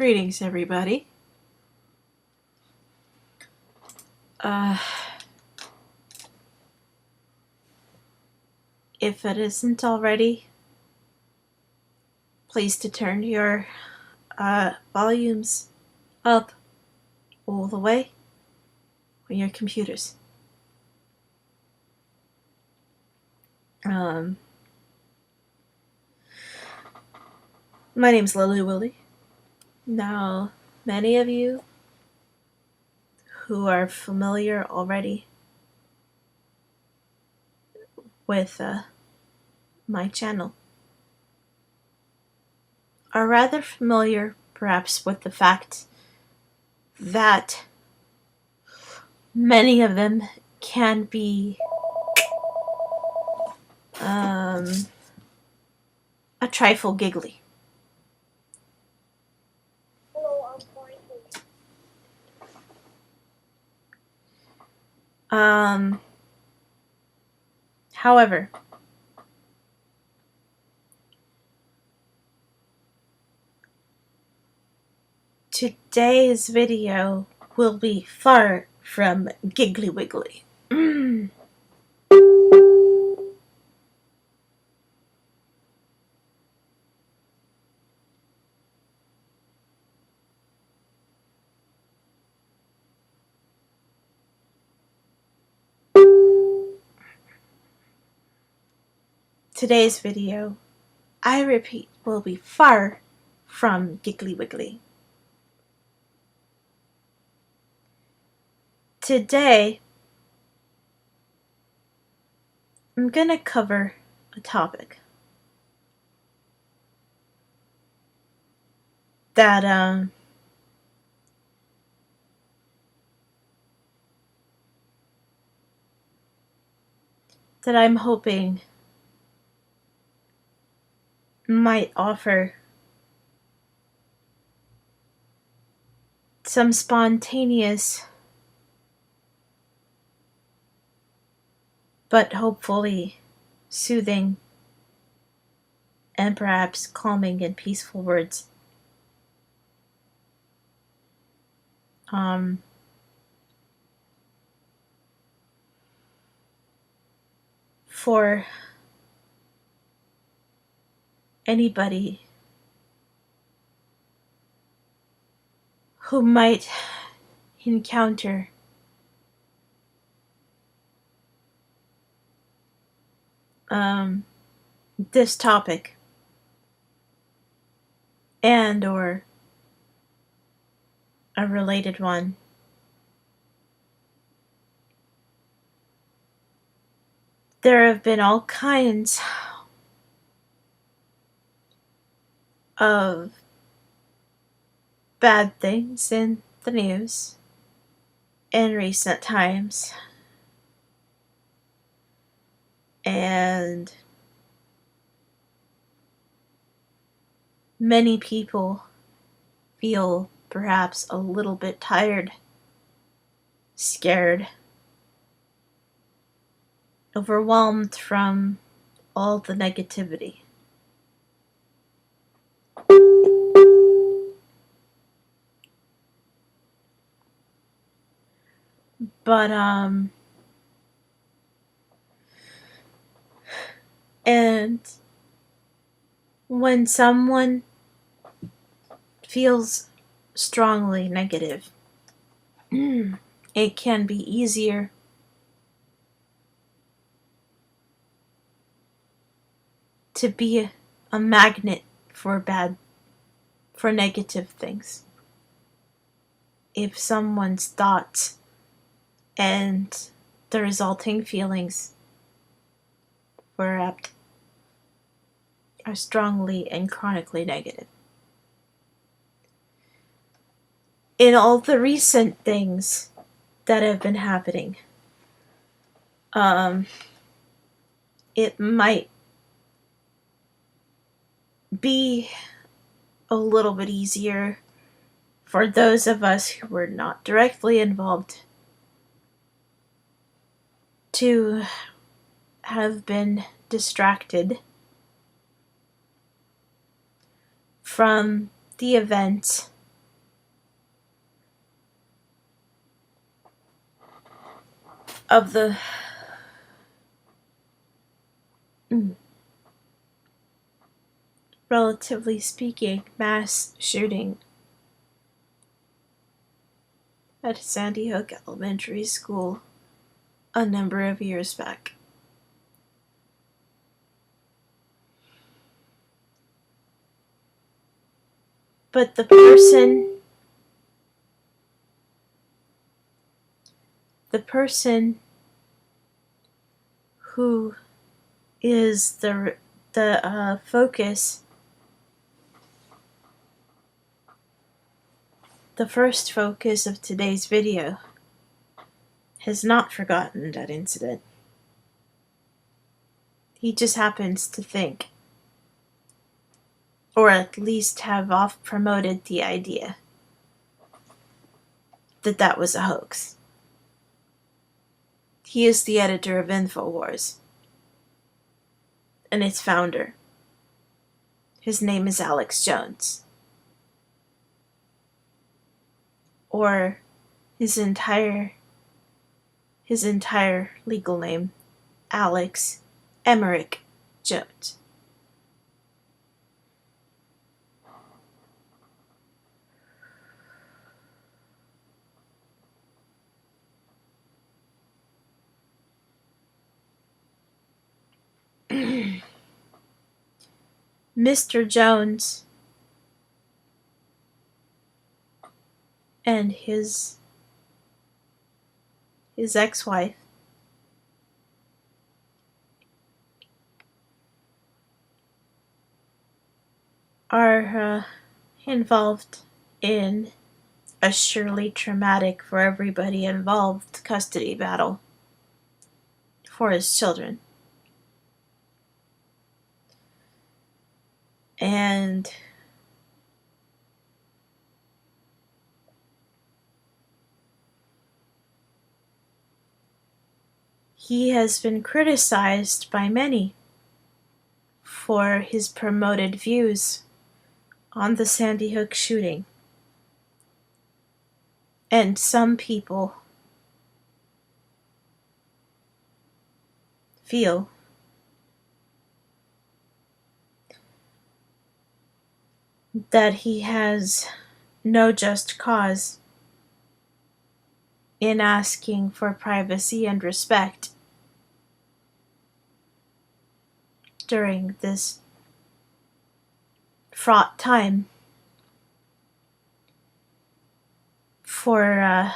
Greetings, everybody. If it isn't already, please to turn your volumes up all the way on your computers. My name's Lily Willy. Now, many of you who are familiar already with my channel are rather familiar perhaps with the fact that many of them can be a trifle giggly. However, today's video will be far from giggly wiggly. Today's video, I repeat, will be far from giggly wiggly. Today, I'm gonna cover a topic that I'm hoping might offer some spontaneous but hopefully soothing and perhaps calming and peaceful words. For anybody who might encounter this topic and or a related one. There have been all kinds of bad things in the news in recent times, and many people feel perhaps a little bit tired, scared, overwhelmed from all the negativity. But and when someone feels strongly negative, it can be easier to be a magnet for negative things. If someone's thoughts and the resulting feelings are strongly and chronically negative. In all the recent things that have been happening, it might be a little bit easier for those of us who were not directly involved to have been distracted from the events of the relatively speaking mass shooting at Sandy Hook Elementary School a number of years back. But the person who is the focus, the first focus of today's video, has not forgotten that incident. He just happens to think, or at least have off-promoted the idea, that that was a hoax. He is the editor of InfoWars and its founder. His name is Alex Jones. Or his entire legal name, Alex Emmerich Jones. Mr. Jones and his ex-wife are involved in a surely traumatic for everybody involved custody battle for his children. And he has been criticized by many for his promoted views on the Sandy Hook shooting. And some people feel that he has no just cause in asking for privacy and respect during this fraught time for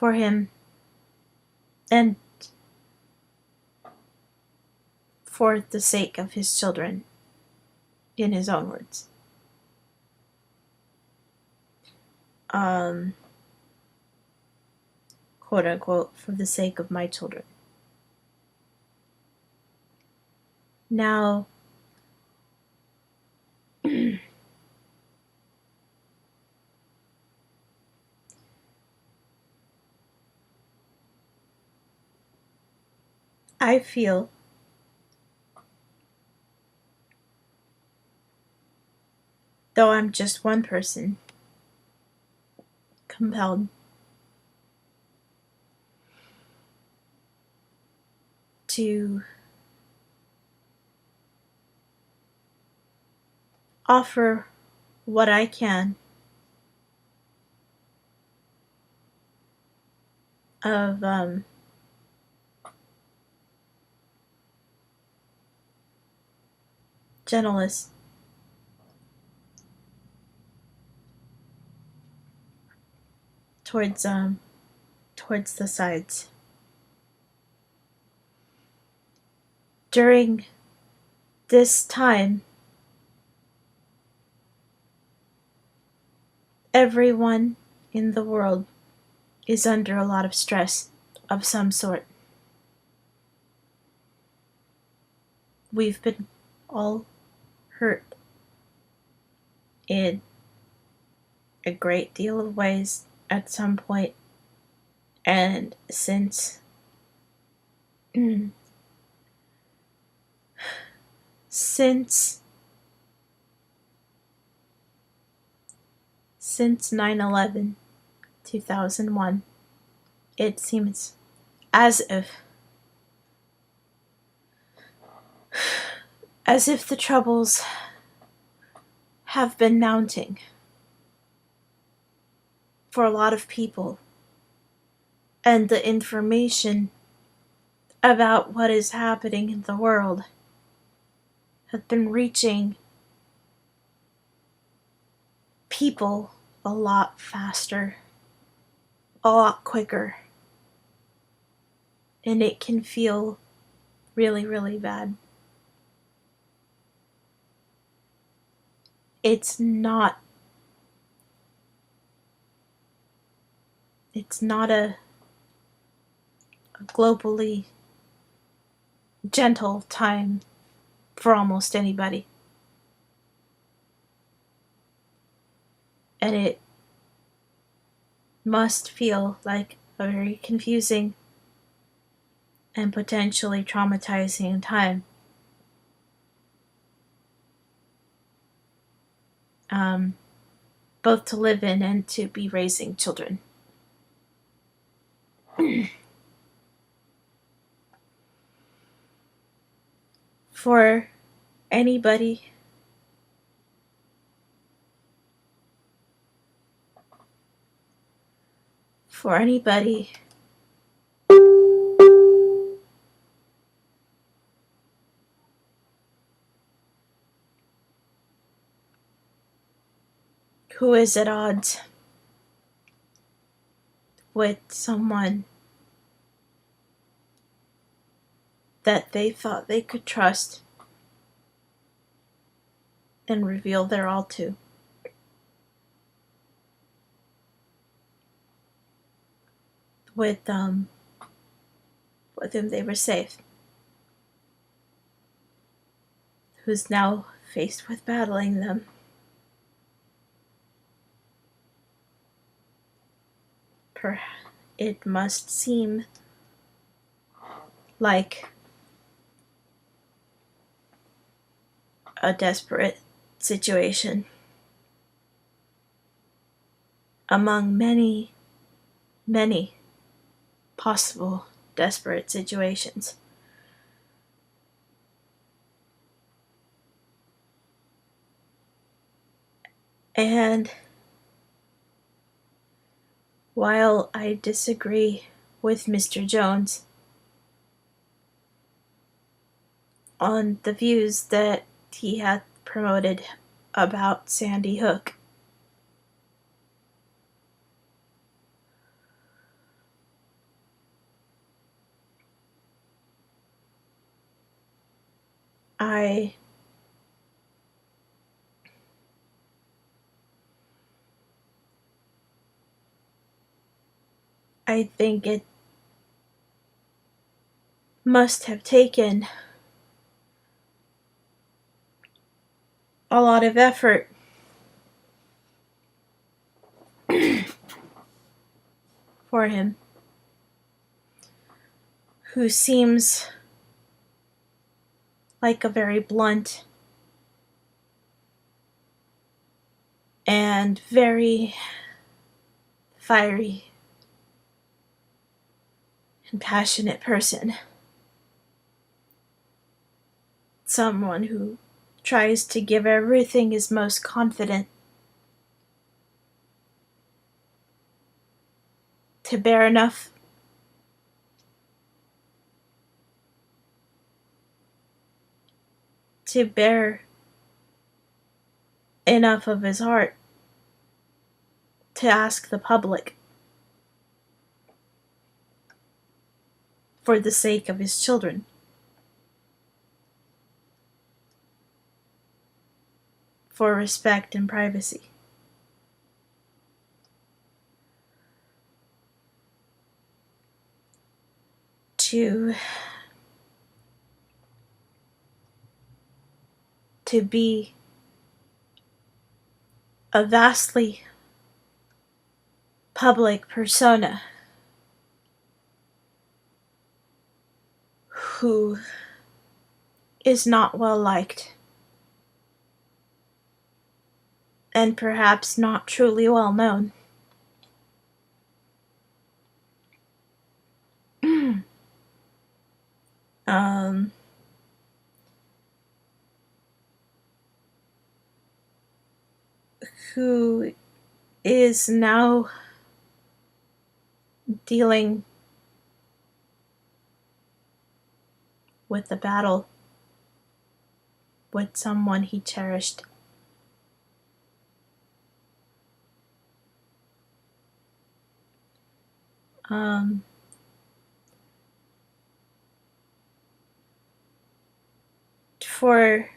him and for the sake of his children, in his own words. Quote unquote, for the sake of my children. Now, I feel though I'm just one person, compelled to offer what I can of gentleness towards the sides. During this time, everyone in the world is under a lot of stress of some sort. We've been all hurt in a great deal of ways at some point, and since 9/11 2001. It seems as if the troubles have been mounting for a lot of people, and the information about what is happening in the world have been reaching people a lot faster, a lot quicker, and it can feel really, really bad. It's not a globally gentle time for almost anybody. And it must feel like a very confusing and potentially traumatizing time. Both to live in and to be raising children. For anybody who is at odds with someone that they thought they could trust and reveal their all to. With whom they were safe. Who's now faced with battling them. It must seem like a desperate situation among many, many possible desperate situations. And while I disagree with Mr. Jones on the views that he had promoted about Sandy Hook, I think it must have taken a lot of effort for him, who seems like a very blunt and very fiery and passionate person. Someone who tries to give everything his most confident, to bear enough of his heart to ask the public for the sake of his children. For respect and privacy. To be a vastly public persona who is not well liked and perhaps not truly well known. um, who is now dealing with the battle with someone he cherished. Um, for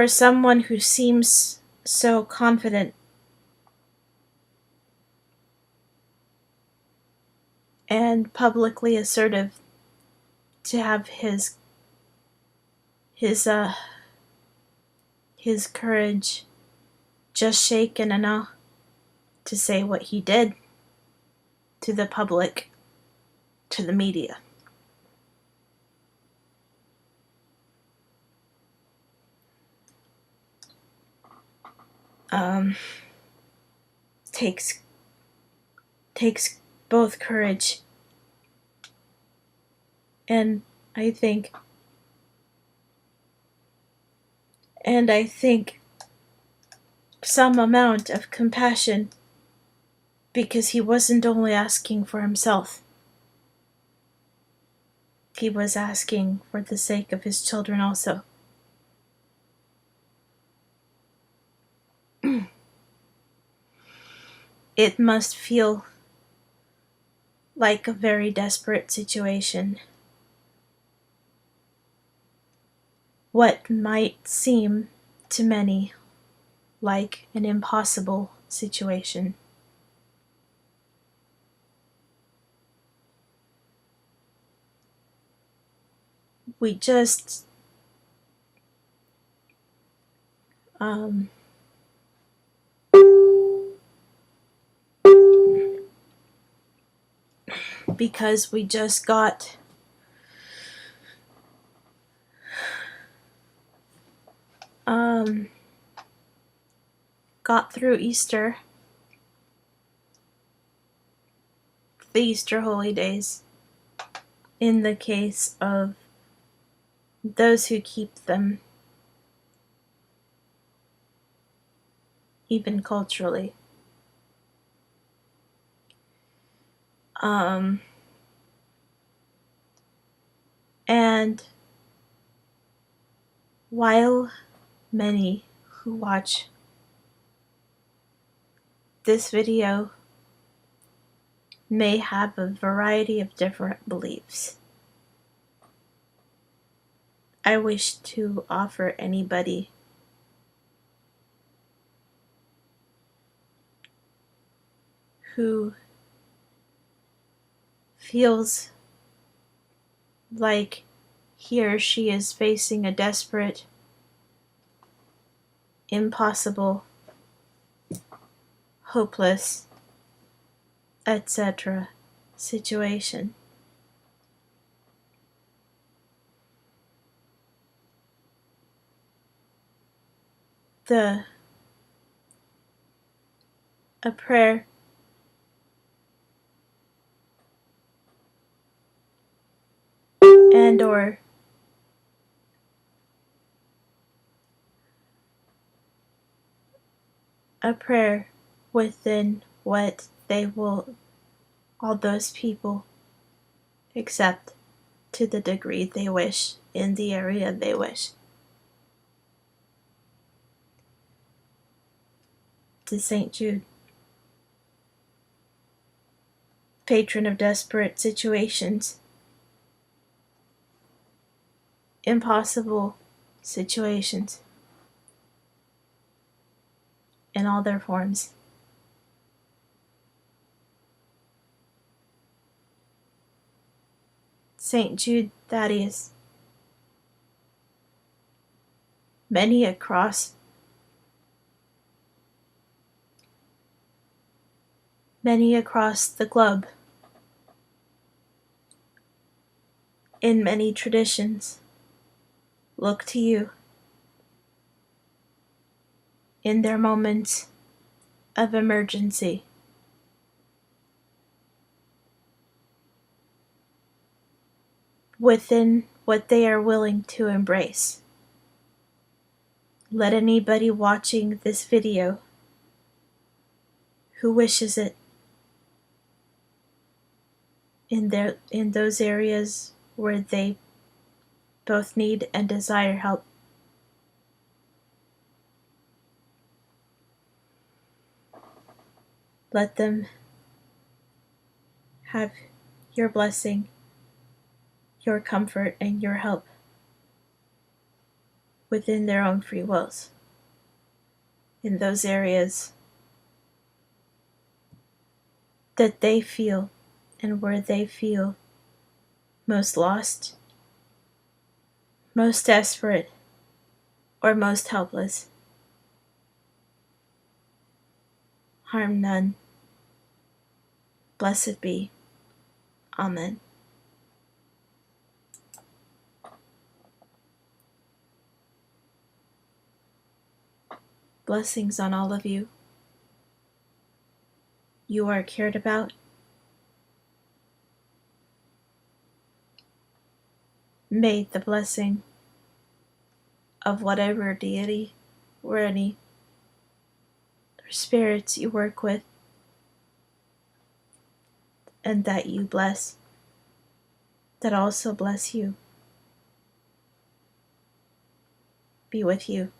someone who seems so confident and publicly assertive, to have his courage just shaken enough to say what he did to the public, to the media. Takes both courage and I think some amount of compassion, because he wasn't only asking for himself. He was asking for the sake of his children also. It must feel like a very desperate situation. What might seem to many like an impossible situation. We just because we just got through Easter, the Easter holy days, in the case of those who keep them, even culturally. And while many who watch this video may have a variety of different beliefs, I wish to offer anybody who feels like he or she is facing a desperate, impossible, hopeless, etc. situation. A prayer and or a prayer within what they will, all those people, accept to the degree they wish, in the area they wish. To St. Jude, patron of desperate situations, impossible situations, in all their forms. St. Jude Thaddeus, many across the globe, in many traditions, look to you in their moments of emergency. within what they are willing to embrace. Let anybody watching this video who wishes it in those areas where they both need and desire help, let them have your blessing, your comfort, and your help within their own free wills in those areas that they feel and where they feel most lost, most desperate, or most helpless. Harm none. Blessed be. Amen. Blessings on all of you. You are cared about. May the blessing of whatever deity or any or spirits you work with and that you bless, that also bless you, be with you.